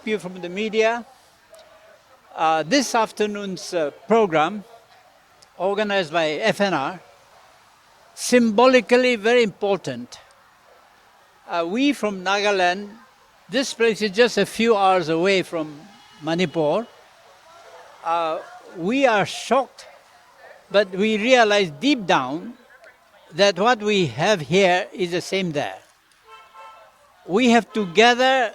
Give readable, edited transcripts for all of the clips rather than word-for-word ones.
help you from the media. This afternoon's program, organized by FNR, symbolically very important. We from Nagaland, this place is just a few hours away from Manipur. We are shocked, but we realize deep down that what we have here is the same there. We have to gather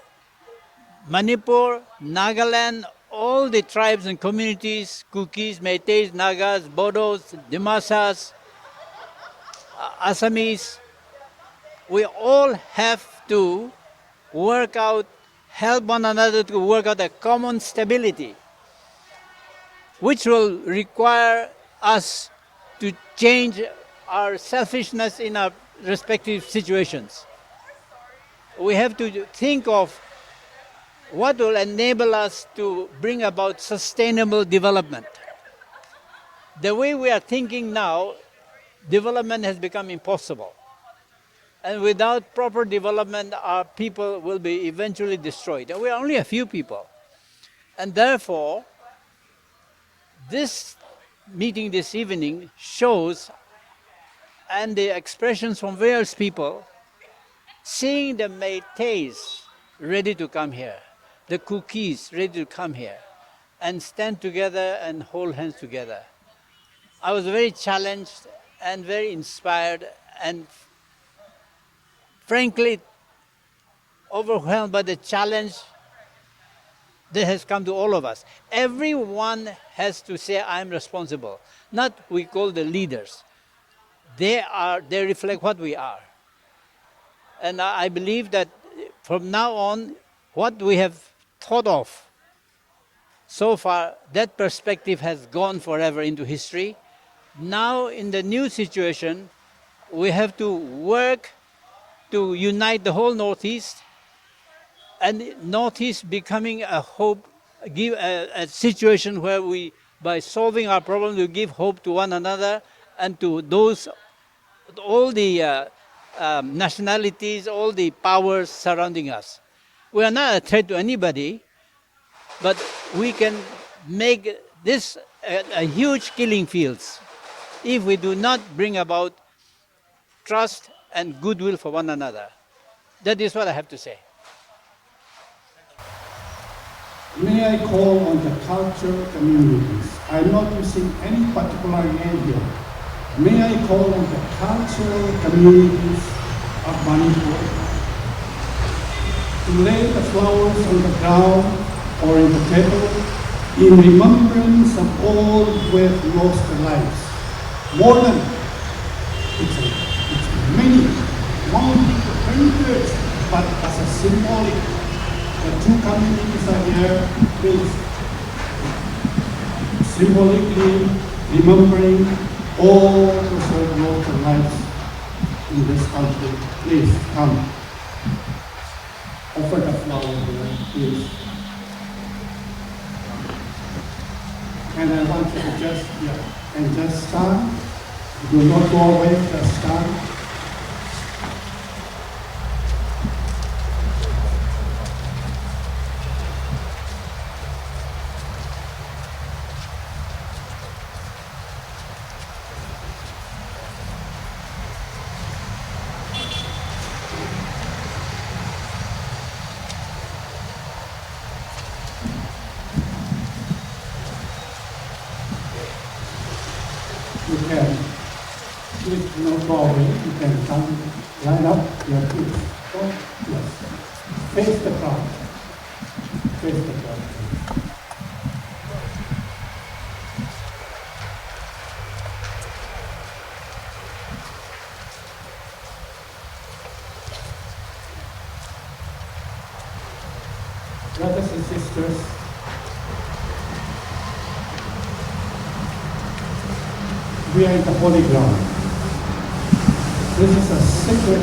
Manipur, Nagaland, all the tribes and communities, Kukis, Meiteis, Nagas, Bodos, Dimasas, Assamese. We all have to work out, help one another to work out a common stability, which will require us to change our selfishness in our respective situations. We have to think of what will enable us to bring about sustainable development. The way we are thinking now, development has become impossible. And without proper development, our people will be eventually destroyed. And we are only a few people. And therefore, this meeting this evening shows, and the expressions from various people, seeing the Meiteis ready to come here, the Kukis ready to come here, and stand together and hold hands together. I was very challenged and very inspired and frankly overwhelmed by the challenge that has come to all of us. Everyone has to say, I'm responsible. Not we call the leaders. They reflect what we are. And I believe that from now on, what we have thought of so far, that perspective has gone forever into history. Now in the new situation, we have to work to unite the whole Northeast, and Northeast becoming a hope, give a situation where we, by solving our problems, we give hope to one another and to those, all the nationalities, all the powers surrounding us. We are not a threat to anybody, but we can make this a huge killing fields if we do not bring about trust and goodwill for one another. That is what I have to say. May I call on the cultural communities? I'm not using any particular name here. May I call on the cultural communities of Manipur to lay the flowers on the ground or in the table in remembrance of all who have lost their lives. More than it's many, hundreds, but as a symbolic, the two communities are here, please, symbolically remembering all those who have lost their lives in this country. Please come. Offer the flower here, please. And I want you to just stand. Do not go away, just stand. You can, please no go away, you can come, line up your feet. Yes. Face the crowd. Face the crowd. Brothers and sisters, we are in the holy ground. This is a sacred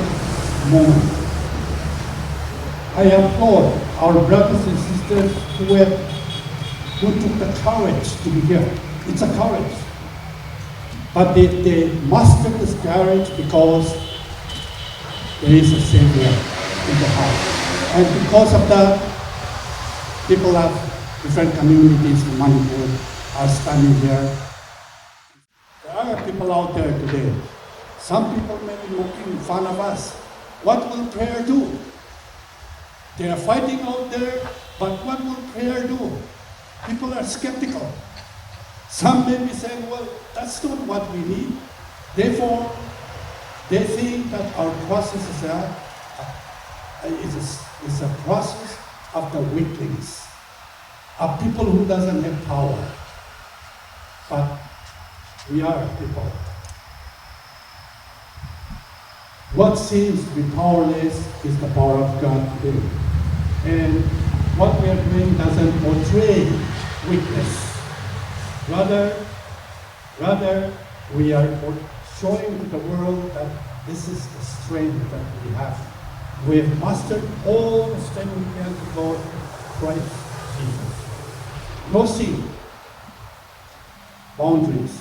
moment. I applaud our brothers and sisters who took the courage to be here. It's a courage. But they mustered this courage because there is a Savior in the heart. And because of that, People of different communities in Manipur are standing here. There are people out there today. Some people may be making fun of us. What will prayer do? They are fighting out there, but what will prayer do? People are skeptical. Some may be saying, well, that's not what we need. Therefore, they think that our process is a process of the weaklings, of people who doesn't have power. But we are people. What seems to be powerless is the power of God today. And what we are doing doesn't portray weakness. Rather, we are showing to the world that this is the strength that we have. We have mastered all the strength we can to God, Christ Jesus. Crossing boundaries,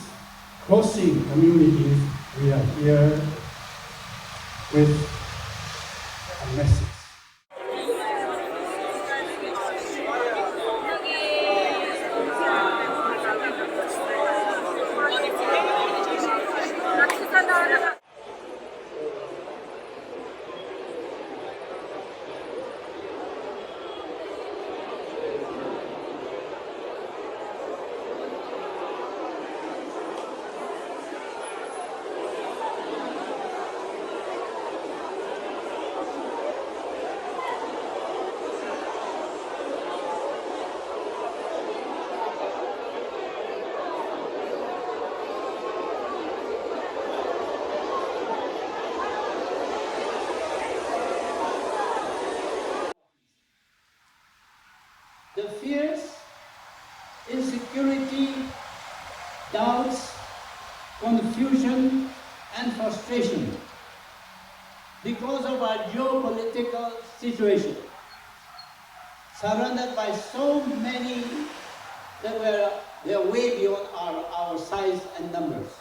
crossing communities, we are here with a message. The fears, insecurity, doubts, confusion, and frustration because of our geopolitical situation, surrounded by so many that they are way beyond our size and numbers,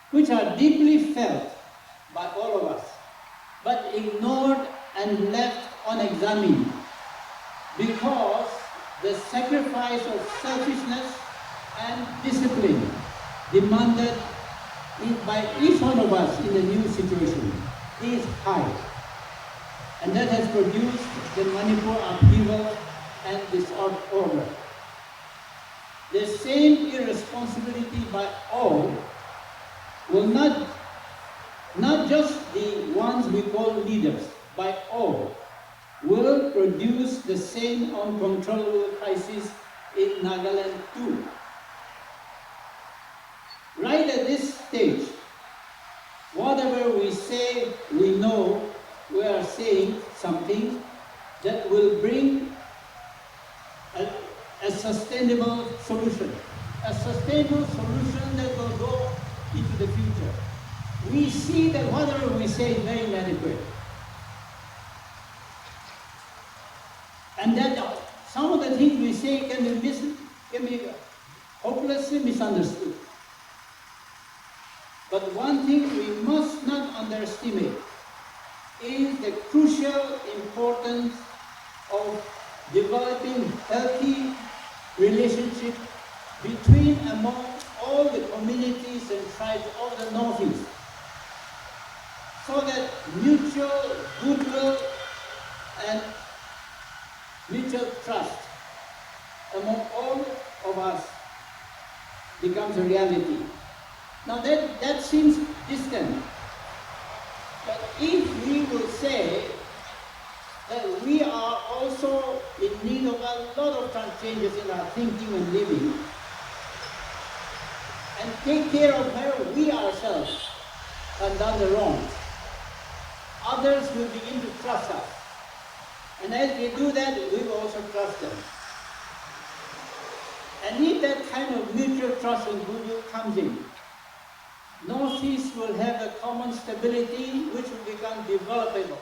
which are deeply felt by all of us, but ignored and left unexamined, because the sacrifice of selfishness and discipline demanded by each one of us in the new situation is high. And that has produced the Manipur upheaval and disorder. The same irresponsibility by all will not just the ones we call leaders, by all, will produce the same uncontrollable crisis in Nagaland too. Right at this stage, whatever we say, we know we are saying something that will bring a sustainable solution. A sustainable solution that will go into the future. We see that whatever we say is very inadequate. And that some of the things we say can be hopelessly misunderstood. But one thing we must not underestimate is the crucial importance of developing healthy relationships among all the communities and tribes of the Northeast, so that mutual goodwill and mutual trust among all of us becomes a reality. Now that seems distant, but if we will say that we are also in need of a lot of changes in our thinking and living, and take care of where we ourselves have done the wrongs, others will begin to trust us. And as we do that, we will also trust them. And if that kind of mutual trust and goodwill comes in, Northeast will have a common stability which will become developable.